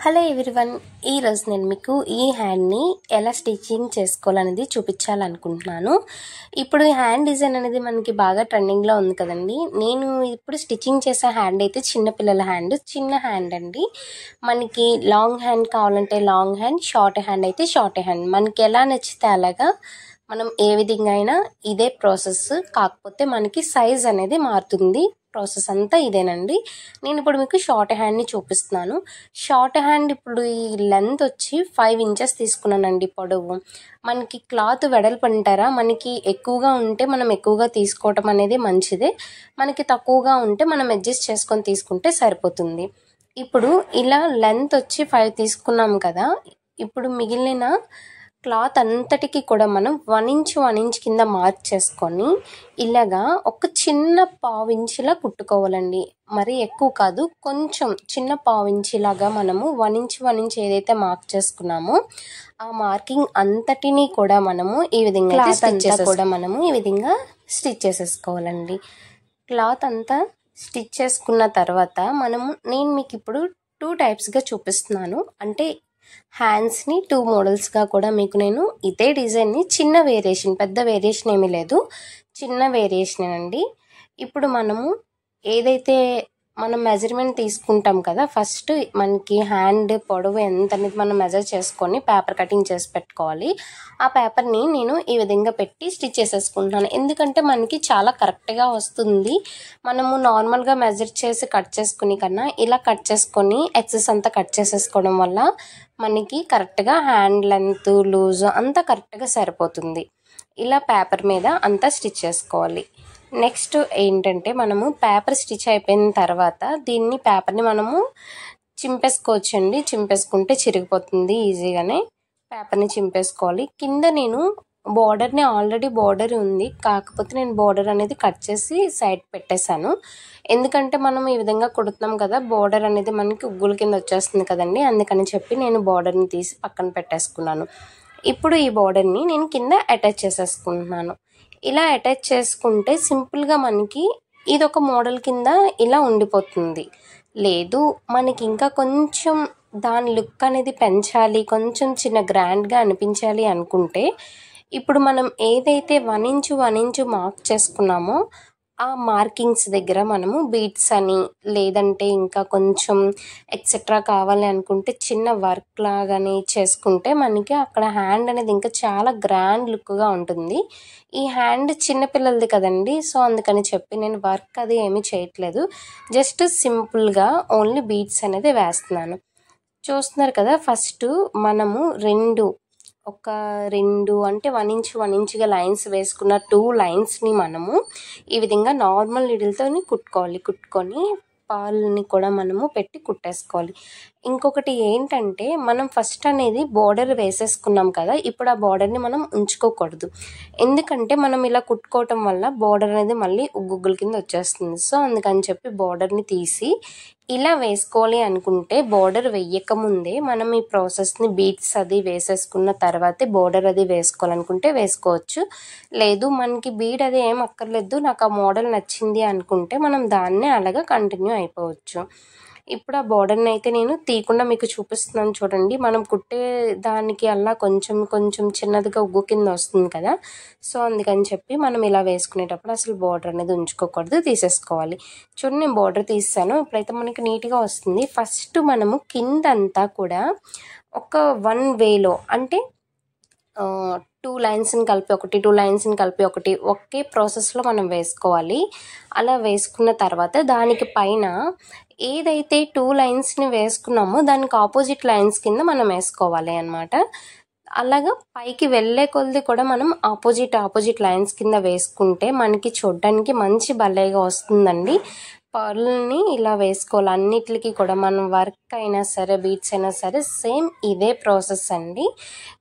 Hello everyone, ఈరోజు నేను మీకు ఈ హ్యాండ్ని ఎలా స్టిచ్చింగ్ చేసుకోవాలనేది చూపించాలనుకుంటున్నాను. ఇప్పుడు ఈ హ్యాండ్ డిజైన్ అనేది మనకి బాగా ట్రెండింగ్లో ఉంది కదండి. నేను ఇప్పుడు స్టిచ్చింగ్ చేసే హ్యాండ్ అయితే చిన్నపిల్లల హ్యాండ్, చిన్న హ్యాండ్ అండి. మనకి లాంగ్ హ్యాండ్ కావాలంటే లాంగ్ హ్యాండ్, షార్ట్ హ్యాండ్ అయితే షార్ట్ హ్యాండ్, మనకి ఎలా నచ్చితే అలాగా మనం ఏ విధంగా అయినా ఇదే ప్రాసెస్, కాకపోతే మనకి సైజ్ అనేది మారుతుంది. ప్రాసెస్ అంతా ఇదేనండి. నేను ఇప్పుడు మీకు షార్ట్ హ్యాండ్ని చూపిస్తున్నాను. షార్ట్ హ్యాండ్ ఇప్పుడు ఈ లెంత్ వచ్చి 5 ఇంచెస్ తీసుకున్నానండి పొడవు. మనకి క్లాత్ వెడల్పు అంటారా, మనకి ఎక్కువగా ఉంటే మనం ఎక్కువగా తీసుకోవటం అనేది మంచిదే, మనకి తక్కువగా ఉంటే మనం అడ్జస్ట్ చేసుకొని తీసుకుంటే సరిపోతుంది. ఇప్పుడు ఇలా లెంత్ వచ్చి 5 తీసుకున్నాం కదా, ఇప్పుడు మిగిలిన క్లాత్ అంతటికి కూడా మనం 1 ఇంచ్ కింద మార్క్ చేసుకొని ఇలాగా ఒక చిన్న పావించిలా కుట్టుకోవాలండి. మరి ఎక్కువ కాదు, కొంచెం చిన్న పావించిలాగా మనము 1 ఇంచ్ ఏదైతే మార్క్ చేసుకున్నామో ఆ మార్కింగ్ అంతటినీ కూడా మనము ఈ విధంగా స్టిచ్ చేసేసుకోవాలండి. క్లాత్ అంతా స్టిచ్ చేసుకున్న తర్వాత నేను మీకు ఇప్పుడు 2 టైప్స్గా చూపిస్తున్నాను. అంటే హ్యాండ్స్ని 2 మోడల్స్గా కూడా మీకు నేను ఇదే డిజైన్ని చిన్న వేరియేషన్, పెద్ద వేరియేషన్ ఏమీ లేదు, చిన్న వేరియేషన్ అండి. ఇప్పుడు మనము ఏదైతే మనం మెజర్మెంట్ తీసుకుంటాం కదా, ఫస్ట్ మనకి హ్యాండ్ పొడవు ఎంత అనేది మనం మెజర్ చేసుకొని పేపర్ కటింగ్ చేసి పెట్టుకోవాలి. ఆ పేపర్ని నేను ఈ విధంగా పెట్టి స్టిచ్ చేసేసుకుంటున్నాను. ఎందుకంటే మనకి చాలా కరెక్ట్గా వస్తుంది. మనము నార్మల్గా మెజర్ చేసి కట్ చేసుకుని కన్నా ఇలా కట్ చేసుకొని ఎక్సెస్ అంతా కట్ చేసేసుకోవడం వల్ల మనకి కరెక్ట్గా హ్యాండ్ లెంత్ లూజ్ అంతా కరెక్ట్గా సరిపోతుంది. ఇలా పేపర్ మీద అంతా స్టిచ్ చేసుకోవాలి. నెక్స్ట్ ఏంటంటే మనము పేపర్ స్టిచ్ అయిపోయిన తర్వాత దీన్ని పేపర్ని మనము చింపేసుకోవచ్చండి. చింపేసుకుంటే చిరిగిపోతుంది ఈజీగానే. పేపర్ని చింపేసుకోవాలి. కింద నేను బోర్డర్ని ఆల్రెడీ బోర్డర్ ఉంది, కాకపోతే నేను బోర్డర్ అనేది కట్ చేసి సైడ్ పెట్టేశాను. ఎందుకంటే మనం ఈ విధంగా కుడుతున్నాం కదా, బోర్డర్ అనేది మనకి ఉగ్గుల కింద వచ్చేస్తుంది కదండి, అందుకని చెప్పి నేను బోర్డర్ని తీసి పక్కన పెట్టేసుకున్నాను. ఇప్పుడు ఈ బోర్డర్ని నేను కింద అటాచ్ చేసేసుకుంటున్నాను. ఇలా అటాచ్ చేసుకుంటే సింపుల్గా మనకి ఇది ఒక మోడల్ కింద ఇలా ఉండిపోతుంది. లేదు మనకి ఇంకా కొంచెం దాని లుక్ అనేది పెంచాలి, కొంచెం చిన్న గ్రాండ్గా అనిపించాలి అనుకుంటే ఇప్పుడు మనం ఏదైతే 1 ఇంచ్ మార్క్ చేసుకున్నామో ఆ మార్కింగ్స్ దగ్గర మనము బీడ్స్ అని, లేదంటే ఇంకా కొంచెం ఎక్సెట్రా కావాలి అనుకుంటే చిన్న వర్క్ లాగానే చేసుకుంటే మనకి అక్కడ హ్యాండ్ అనేది ఇంకా చాలా గ్రాండ్ లుక్గా ఉంటుంది. ఈ హ్యాండ్ చిన్నపిల్లలది కదండి, సో అందుకని చెప్పి నేను వర్క్ అది ఏమీ చేయట్లేదు, జస్ట్ సింపుల్గా ఓన్లీ బీడ్స్ అనేది వేస్తున్నాను. చూస్తున్నారు కదా, ఫస్ట్ మనము రెండు అంటే 1 ఇంచ్గా లైన్స్ వేసుకున్న 2 లైన్స్ని మనము ఈ విధంగా నార్మల్ నీడిల్తో కుట్టుకొని పాల్ని కూడా మనము పెట్టి కుట్టేసుకోవాలి. ఇంకొకటి ఏంటంటే మనం ఫస్ట్ అనేది బోర్డర్ వేసేసుకున్నాం కదా, ఇప్పుడు ఆ బోర్డర్ని మనం ఉంచుకోకూడదు. ఎందుకంటే మనం ఇలా కుట్టుకోవటం వల్ల బోర్డర్ అనేది మళ్ళీ ఉగ్గుల కింద వచ్చేస్తుంది. సో అందుకని చెప్పి బోర్డర్ని తీసి ఇలా వేసుకోవాలి అనుకుంటే బోర్డర్ వేయకముందే మనం ఈ ప్రాసెస్ని బీడ్స్ అది వేసేసుకున్న తర్వాతే బోర్డర్ అది వేసుకోవాలనుకుంటే వేసుకోవచ్చు. లేదు మనకి బీడ్ అది ఏం అక్కర్లేదు, నాకు ఆ మోడల్ నచ్చింది అనుకుంటే మనం దాన్నే అలాగా కంటిన్యూ అయిపోవచ్చు. ఇప్పుడు ఆ బోర్డర్ని అయితే నేను తీయకుండా మీకు చూపిస్తున్నాను చూడండి. మనం కుట్టే దానికి అలా కొంచెం చిన్నదిగా ఉగ్గు కింద వస్తుంది కదా, సో అందుకని చెప్పి మనం ఇలా వేసుకునేటప్పుడు అసలు బోర్డర్ అనేది ఉంచుకోకూడదు, తీసేసుకోవాలి. చూడండి నేను బోర్డర్ తీసాను, ఇప్పుడైతే మనకి నీట్గా వస్తుంది. ఫస్ట్ మనము కిందంతా కూడా ఒక 1 వేలో అంటే 2 లైన్స్ని కలిపి ఒకటి, 2 లైన్స్ని కలిపి ఒకటి, ఒకే ప్రాసెస్లో మనం వేసుకోవాలి. అలా వేసుకున్న తర్వాత దానికి పైన ఏదైతే 2 లైన్స్ని వేసుకున్నామో దానికి ఆపోజిట్ లైన్స్ కింద మనం వేసుకోవాలి అన్నమాట. అలాగా పైకి వెళ్ళే కొలది కూడా మనం ఆపోజిట్ లైన్స్ కింద వేసుకుంటే మనకి చూడడానికి మంచి భలేగా వస్తుందండి. పర్ల్ని ఇలా వేసుకోవాలి అన్నిటికి కూడా, మనం వర్క్ అయినా సరే బీడ్స్ అయినా సరే సేమ్ ఇదే ప్రాసెస్ అండి.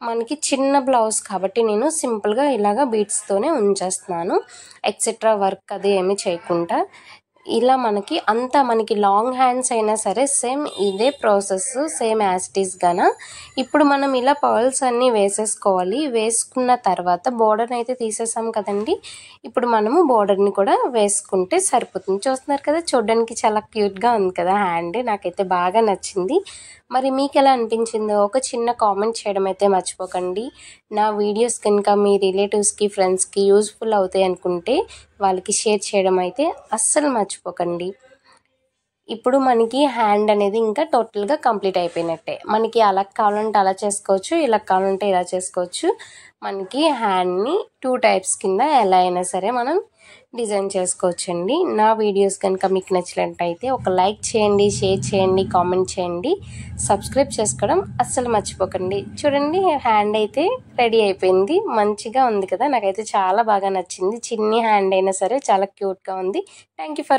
మనకి చిన్న బ్లౌజ్ కాబట్టి నేను సింపుల్గా ఇలాగా బీడ్స్తోనే ఉంచేస్తున్నాను, ఎక్సెట్రా వర్క్ అది ఏమీ చేయకుండా. ఇలా మనకి లాంగ్ హ్యాండ్స్ అయినా సరే సేమ్ ఇదే process, same as it is గాన. ఇప్పుడు మనం ఇలా పర్ల్స్ అన్నీ వేసేసుకోవాలి. వేసుకున్న తర్వాత బోర్డర్ని అయితే తీసేసాం కదండి, ఇప్పుడు మనము బోర్డర్ని కూడా వేసుకుంటే సరిపోతుంది. చూస్తున్నారు కదా, చూడడానికి చాలా క్యూట్గా ఉంది కదా హ్యాండ్, నాకైతే బాగా నచ్చింది. మరి మీకు ఎలా అనిపించిందో ఒక చిన్న కామెంట్ చేయడం అయితే మర్చిపోకండి. నా వీడియోస్ కనుక మీ రిలేటివ్స్కి ఫ్రెండ్స్కి యూస్ఫుల్ అవుతాయి అనుకుంటే వాళ్ళకి షేర్ చేయడం అయితే అస్సలు మర్చిపోకండి. ఇప్పుడు మనకి హ్యాండ్ అనేది ఇంకా టోటల్గా కంప్లీట్ అయిపోయినట్టే. మనకి అలా కావాలంటే అలా చేసుకోవచ్చు, ఇలా కావాలంటే ఇలా చేసుకోవచ్చు. మనకి హ్యాండ్ని 2 టైప్స్ కింద ఎలా అయినా సరే మనం డిజైన్ చేసుకోవచ్చండి. నా వీడియోస్ కనుక మీకు నచ్చినట్టయితే ఒక లైక్ చేయండి, షేర్ చేయండి, కామెంట్ చేయండి, సబ్స్క్రైబ్ చేసుకోవడం అస్సలు మర్చిపోకండి. చూడండి హ్యాండ్ అయితే రెడీ అయిపోయింది. మంచిగా ఉంది కదా, నాకైతే చాలా బాగా నచ్చింది. చిన్ని హ్యాండ్ అయినా సరే చాలా క్యూట్గా ఉంది. Thank you for